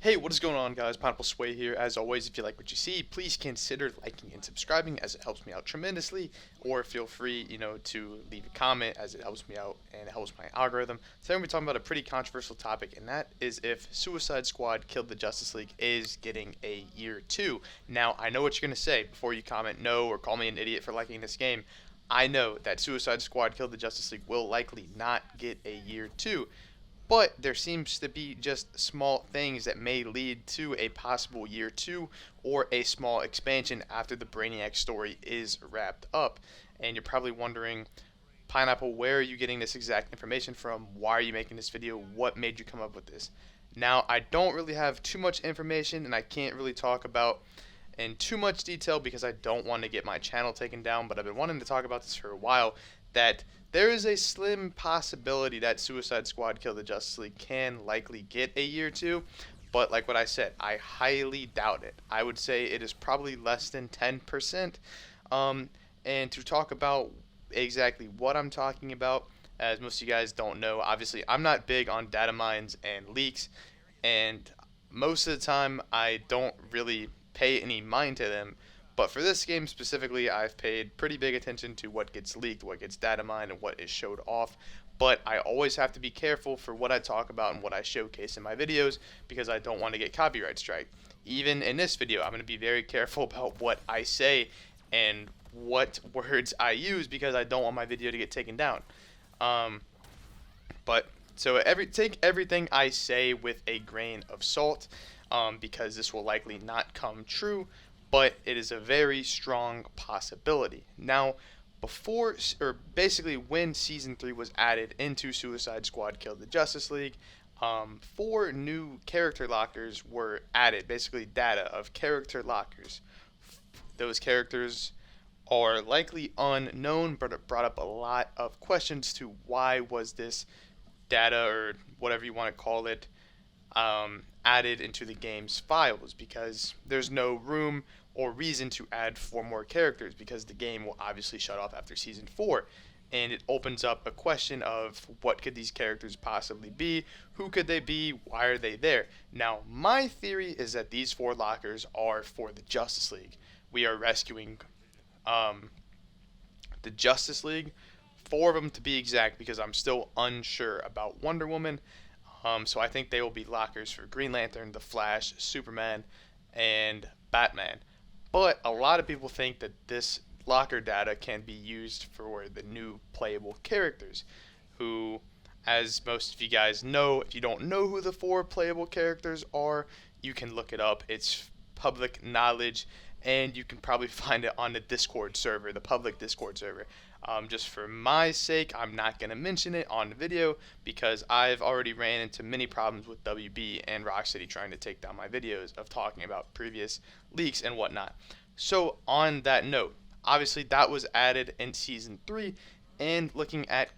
Hey, what is going on, guys? Pineapple Sway here. As always, if you like what you see, please consider liking and subscribing as it helps me out tremendously. Or feel free, to leave a comment as it helps me out and it helps my algorithm. Today we're talking about a pretty controversial topic, and that is if Suicide Squad Killed the Justice League is getting a year two. Now, I know what you're going to say before you comment no or call me an idiot for liking this game. I know that Suicide Squad Killed the Justice League will likely not get a year two. But there seems to be just small things that may lead to a possible year two or a small expansion after the Brainiac story is wrapped up. And you're probably wondering, Pineapple, where are you getting this exact information from? Why are you making this video? What made you come up with this? Now, I don't really have too much information and I can't really talk about in too much detail because I don't want to get my channel taken down, but I've been wanting to talk about this for a while, that there is a slim possibility that Suicide Squad Kill the Justice League can likely get a year two, but like what I said, I highly doubt it. I would say it is probably less than 10%. Um, and to talk about exactly what I'm talking about, as most of you guys don't know, obviously I'm not big on data mines and leaks, and most of the time I don't really pay any mind to them. But for this game specifically, I've paid pretty big attention to what gets leaked, what gets data mined, and what is showed off. But I always have to be careful for what I talk about and what I showcase in my videos because I don't want to get copyright strike. Even in this video, I'm going to be very careful about what I say and what words I use because I don't want my video to get taken down. Um, but take everything I say with a grain of salt, because this will likely not come true, but it is a very strong possibility. Now, before or basically when season 3 was added into Suicide Squad Kill the Justice League, four new character lockers were added, basically data of character lockers. Those characters are likely unknown, but it brought up a lot of questions to why was this data or whatever you want to call it added into the game's files, because there's no room or reason to add four more characters because the game will obviously shut off after season 4, and it opens up a question of what could these characters possibly be, who could they be, why are they there. Now, my theory is that these four lockers are for the Justice League. We are rescuing um, the Justice League, four of them to be exact, because I'm still unsure about Wonder Woman. So I think they will be lockers for Green Lantern, The Flash, Superman, and Batman. But a lot of people think that this locker data can be used for the new playable characters, who, as most of you guys know, if you don't know who the four playable characters are, you can look it up. It's public knowledge, and you can probably find it on the Discord server, the public Discord server. Just for my sake, I'm not going to mention it on the video because I've already ran into many problems with WB and Rocksteady trying to take down my videos of talking about previous leaks and whatnot. So on that note, obviously that was added in Season 3, and looking at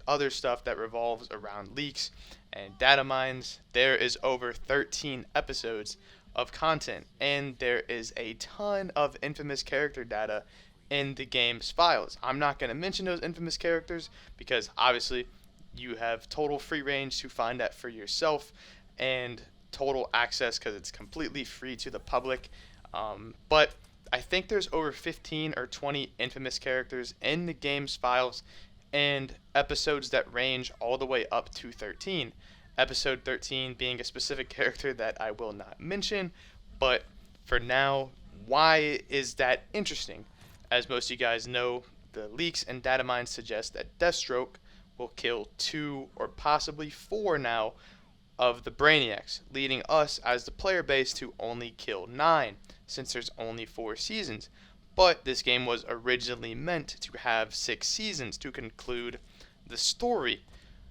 other stuff that revolves around leaks and data mines, there is over 13 episodes of content, and there is a ton of infamous character data in the game's files. I'm not going to mention those infamous characters because obviously you have total free range to find that for yourself and total access because it's completely free to the public. But I think there's over 15 or 20 infamous characters in the game's files and episodes that range all the way up to 13. Episode 13 being a specific character that I will not mention, but for now, why is that interesting? As most of you guys know, the leaks and data mines suggest that Deathstroke will kill 2 or possibly 4 now of the Brainiacs, leading us as the player base to only kill 9, since there's only 4 seasons. But this game was originally meant to have 6 seasons to conclude the story.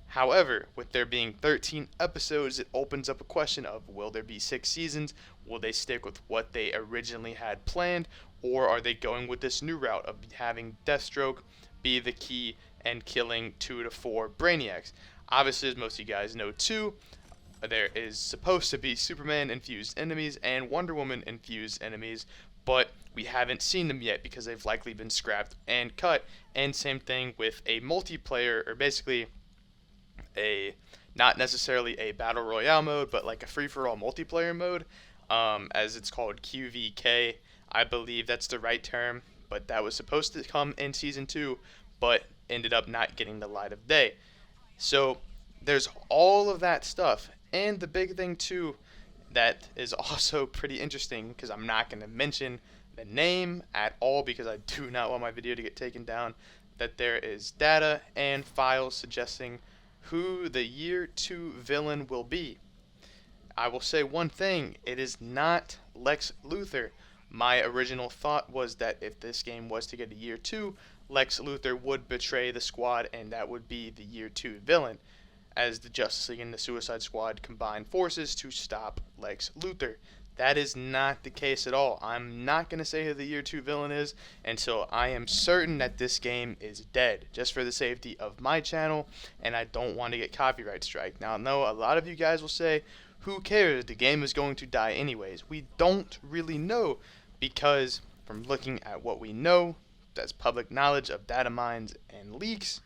However, with there being 13 episodes, it opens up a question of, will there be 6 seasons? Will they stick with what they originally had planned? Or are they going with this new route of having Deathstroke be the key and killing 2 to 4 Brainiacs? Obviously, as most of you guys know too, there is supposed to be Superman-infused enemies and Wonder Woman-infused enemies, but we haven't seen them yet because they've likely been scrapped and cut. And same thing with a multiplayer, or basically a not necessarily a battle royale mode, but like a free-for-all multiplayer mode, as it's called QVK. I believe that's the right term, but that was supposed to come in Season 2, but ended up not getting the light of day. So there's all of that stuff. And the big thing, too, that is also pretty interesting, because I'm not going to mention the name at all because I do not want my video to get taken down, that there is data and files suggesting who the Year 2 villain will be. I will say one thing, it is not Lex Luthor. My original thought was that if this game was to get a Year 2, Lex Luthor would betray the squad and that would be the Year 2 villain, as the Justice League and the Suicide Squad combine forces to stop Lex Luthor. That is not the case at all. I'm not going to say who the Year 2 villain is until I am certain that this game is dead, just for the safety of my channel, and I don't want to get copyright strike. Now, I know a lot of you guys will say, who cares, the game is going to die anyways. We don't really know, because from looking at what we know, that's public knowledge of data mines and leaks,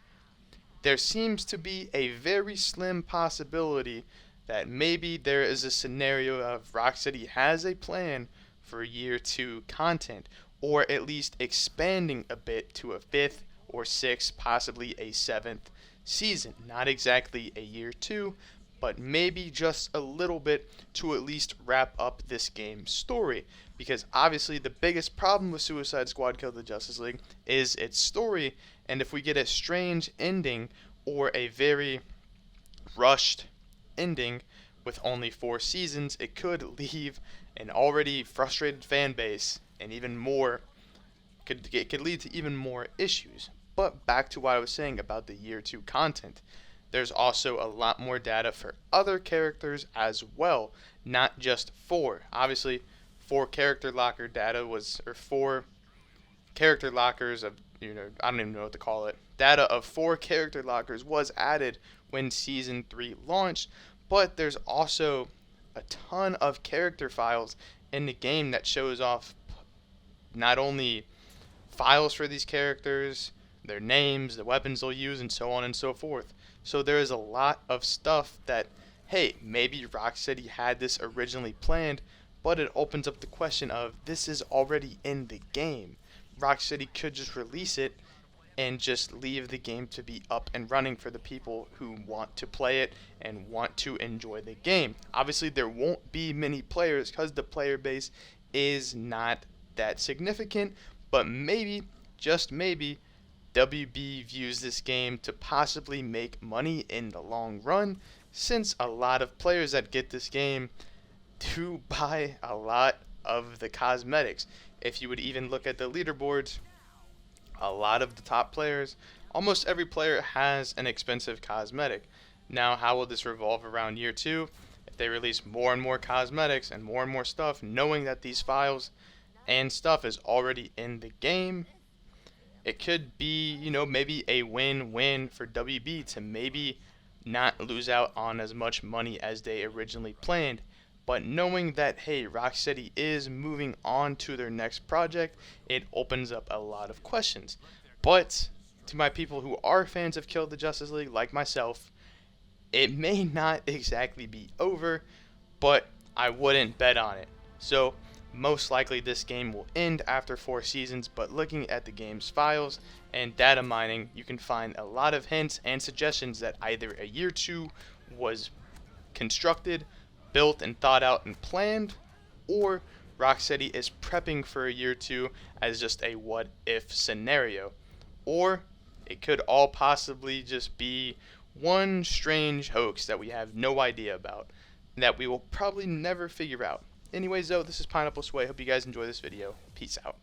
there seems to be a very slim possibility that maybe there is a scenario of Rocksteady has a plan for Year 2 content, or at least expanding a bit to a 5th or 6th, possibly a 7th season. Not exactly a Year 2, but maybe just a little bit to at least wrap up this game's story. Because obviously the biggest problem with Suicide Squad Kill the Justice League is its story, and if we get a strange ending or a very rushed ending with only 4 seasons, it could leave an already frustrated fan base and even more, it could lead to even more issues. But back to what I was saying about the Year 2 content, there's also a lot more data for other characters as well, not just 4. Obviously, 4 character locker data was, or 4 character lockers of, I don't even know what to call it. Data of 4 character lockers was added when Season 3 launched, but there's also a ton of character files in the game that shows off not only files for these characters, their names, the weapons they'll use, and so on and so forth. So there is a lot of stuff that, hey, maybe Rocksteady had this originally planned, but it opens up the question of, this is already in the game. Rocksteady could just release it and just leave the game to be up and running for the people who want to play it and want to enjoy the game. Obviously, there won't be many players because the player base is not that significant, but maybe, just maybe, WB views this game to possibly make money in the long run, since a lot of players that get this game do buy a lot of the cosmetics. If you would even look at the leaderboards, a lot of the top players, almost every player has an expensive cosmetic. Now, how will this revolve around Year 2? If they release more and more cosmetics and more stuff, knowing that these files and stuff is already in the game, it could be, maybe a win-win for WB to maybe not lose out on as much money as they originally planned. But knowing that, hey, Rocksteady is moving on to their next project, it opens up a lot of questions. But to my people who are fans of Kill the Justice League, like myself, it may not exactly be over, but I wouldn't bet on it. So most likely this game will end after 4 seasons, but looking at the game's files and data mining, you can find a lot of hints and suggestions that either a Year 2 was constructed, built and thought out and planned, or Rocksteady is prepping for a Year 2 as just a what if scenario. Or it could all possibly just be one strange hoax that we have no idea about, that we will probably never figure out. Anyways though, this is Pineapple Sway. Hope you guys enjoy this video. Peace out.